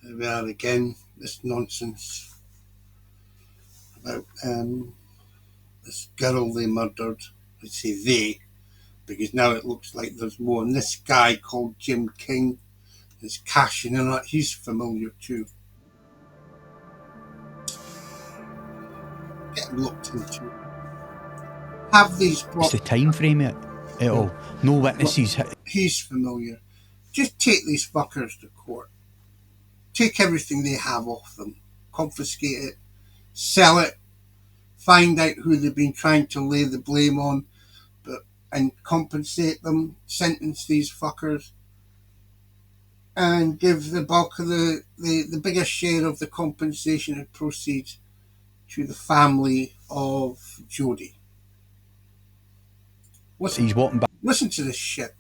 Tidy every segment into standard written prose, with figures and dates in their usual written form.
Well, again, this nonsense about this girl they murdered. I say they, because now it looks like there's more. And this guy called Jim King is cashing in on it. He's familiar too. Getting looked into. Have these It's the time frame at all. No witnesses. He's familiar. Just take these fuckers to court. Take everything they have off them. Confiscate it. Sell it. Find out who they've been trying to lay the blame on, and compensate them. Sentence these fuckers. And give the bulk of the biggest share of the compensation and proceeds to the family of Jodie. He's walking back. Listen to this shit.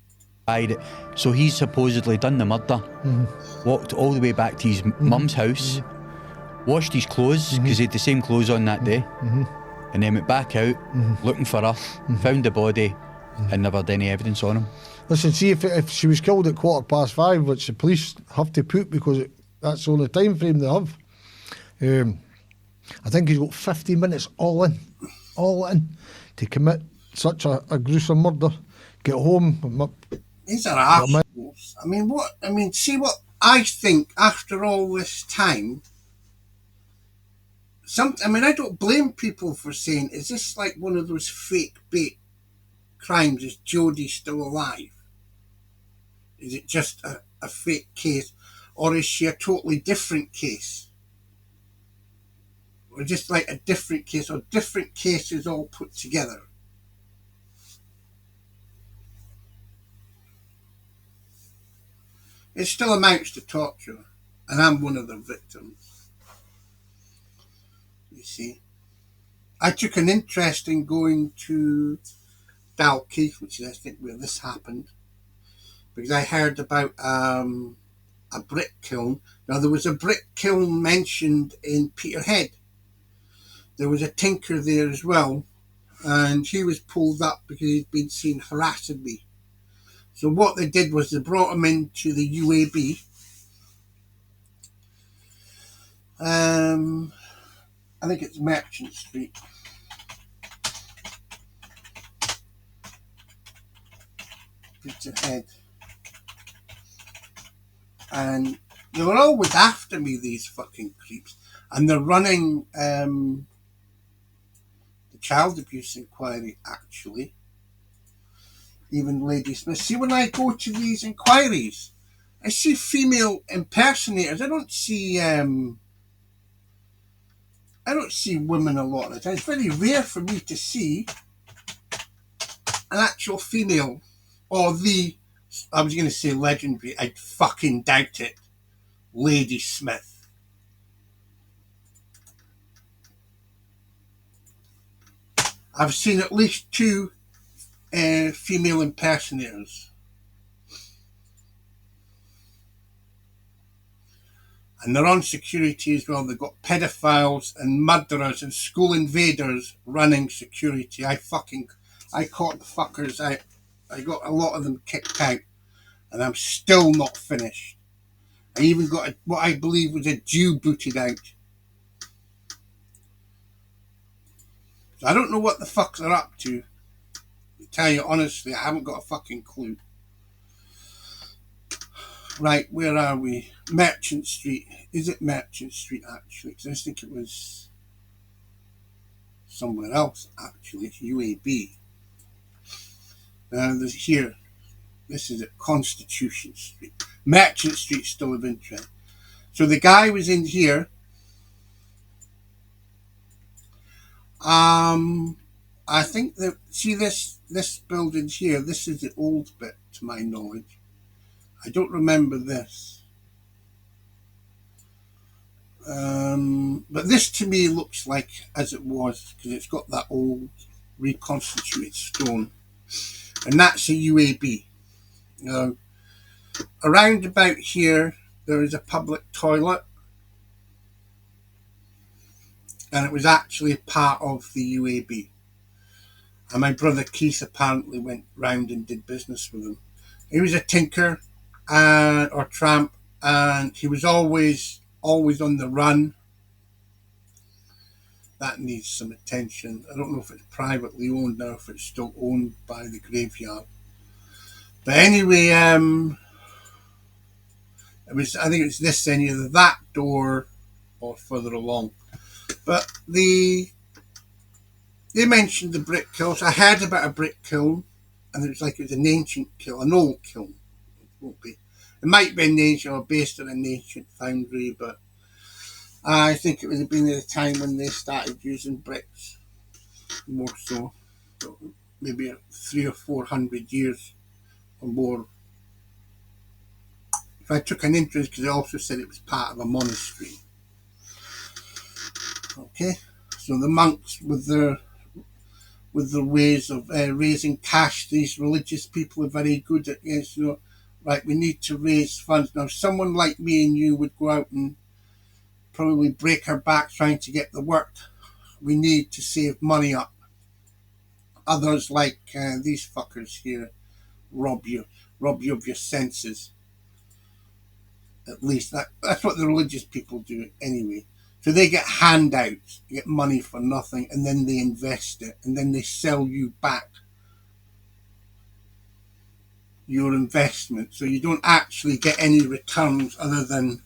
So he's supposedly done the murder, walked all the way back to his mum's house, washed his clothes, because he had the same clothes on that day, and then went back out looking for her, found the body, and never had any evidence on him. Listen, see, if she was killed at 5:15, which the police have to put because that's the only time frame they have, I think he's got 50 minutes all in, to commit such a gruesome murder. Get home. These are assholes. See what I think after all this time. I don't blame people for saying, is this like one of those fake bait crimes? Is Jodie still alive? Is it just a fake case? Or is she a totally different case? Or just like a different case, or different cases all put together? It still amounts to torture, and I'm one of the victims. You see, I took an interest in going to Dalkeith, which is I think where this happened, because I heard about a brick kiln. Now there was a brick kiln mentioned in Peterhead. There was a tinker there as well, and he was pulled up because he'd been seen harassing me. So what they did was they brought him into the UAB. I think it's Merchant Street. Peterhead. And they were always after me, these fucking creeps. And they're running the child abuse inquiry, actually. Even Lady Smith. See, when I go to these inquiries, I see female impersonators. I don't see women a lot of the time. It's very rare for me to see an actual female, or I was going to say legendary, I fucking doubt it, Lady Smith. I've seen at least 2 female impersonators. And they're on security as well. They've got pedophiles and murderers and school invaders running security. I caught the fuckers. I got a lot of them kicked out, and I'm still not finished. I even got what I believe was a Jew booted out. So I don't know what the fuck they're up to. To tell you honestly, I haven't got a fucking clue. Right, where are we? Merchant Street. Is it Merchant Street, actually? Because I think it was somewhere else, actually. It's UAB. There's here. This is at Constitution Street. Merchant Street still of interest. So the guy was in here. I think that, see this building here, this is the old bit to my knowledge. I don't remember this. But this to me looks like as it was, because it's got that old reconstituted stone. And that's a UAB. Around about here, there is a public toilet. And it was actually part of the UAB. And my brother Keith apparently went round and did business with him. He was a tinker or tramp, and he was always on the run. That needs some attention. I don't know if it's privately owned now, if it's still owned by the graveyard. But anyway, I think it was this end, either that door or further along. But they mentioned the brick kilns. I heard about a brick kiln, and it was an ancient kiln, an old kiln. It won't be. It might be an ancient or based on an ancient foundry, but I think it would have been at a time when they started using bricks more so. Maybe 300 or 400 years or more. If I took an interest, because they also said it was part of a monastery. Okay, so the monks with their ways of raising cash, these religious people are very good at, yes, right, we need to raise funds. Now, someone like me and you would go out and probably break our back trying to get the work. We need to save money up. Others, like these fuckers here, rob you of your senses. At least that's what the religious people do anyway. So they get handouts, get money for nothing, and then they invest it, and then they sell you back your investment. So you don't actually get any returns other than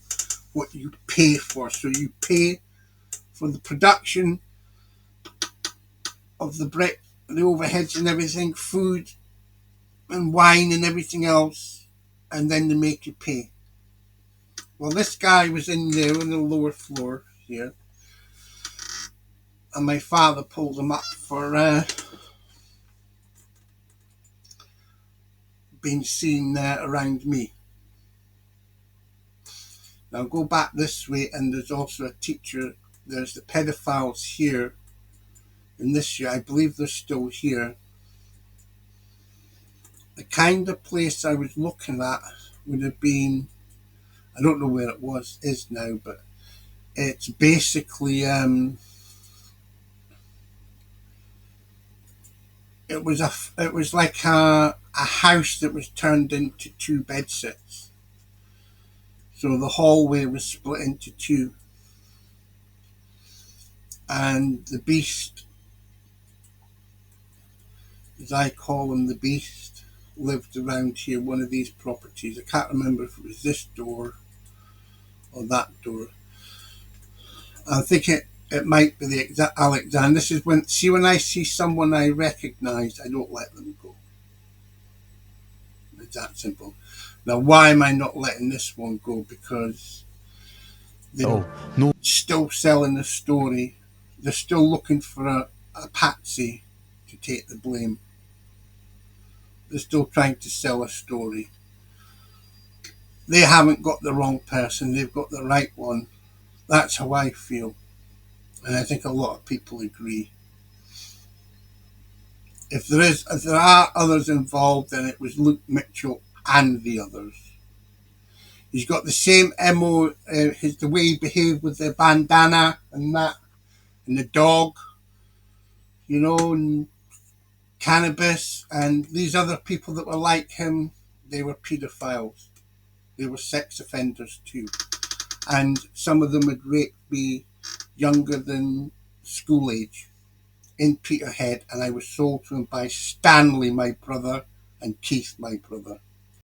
what you pay for. So you pay for the production of the brick, the overheads and everything, food and wine and everything else, and then they make you pay. Well, this guy was in there on the lower floor here, and my father pulled him up for being seen around me. Now go back this way, and there's also a teacher. There's the paedophiles here. And this year, I believe they're still here. The kind of place I was looking at would have been, I don't know where it is now, but it's basically it was like a house that was turned into two bed sets. So the hallway was split into two, and the beast, as I call him, the beast, lived around here, one of these properties. I can't remember if it was this door or that door. I think it might be the Alexander. This is when I see someone I recognise, I don't let them go. It's that simple. Now, why am I not letting this one go? Because they're still selling the story. They're still looking for a patsy to take the blame. They're still trying to sell a story. They haven't got the wrong person. They've got the right one. That's how I feel. And I think a lot of people agree. If there are others involved, then it was Luke Mitchell and the others. He's got the same MO, the way he behaved with the bandana and that, and the dog, and cannabis, and these other people that were like him, they were paedophiles. They were sex offenders too. And some of them had raped me younger than school age in Peterhead, and I was sold to him by Stanley, my brother, and Keith, my brother.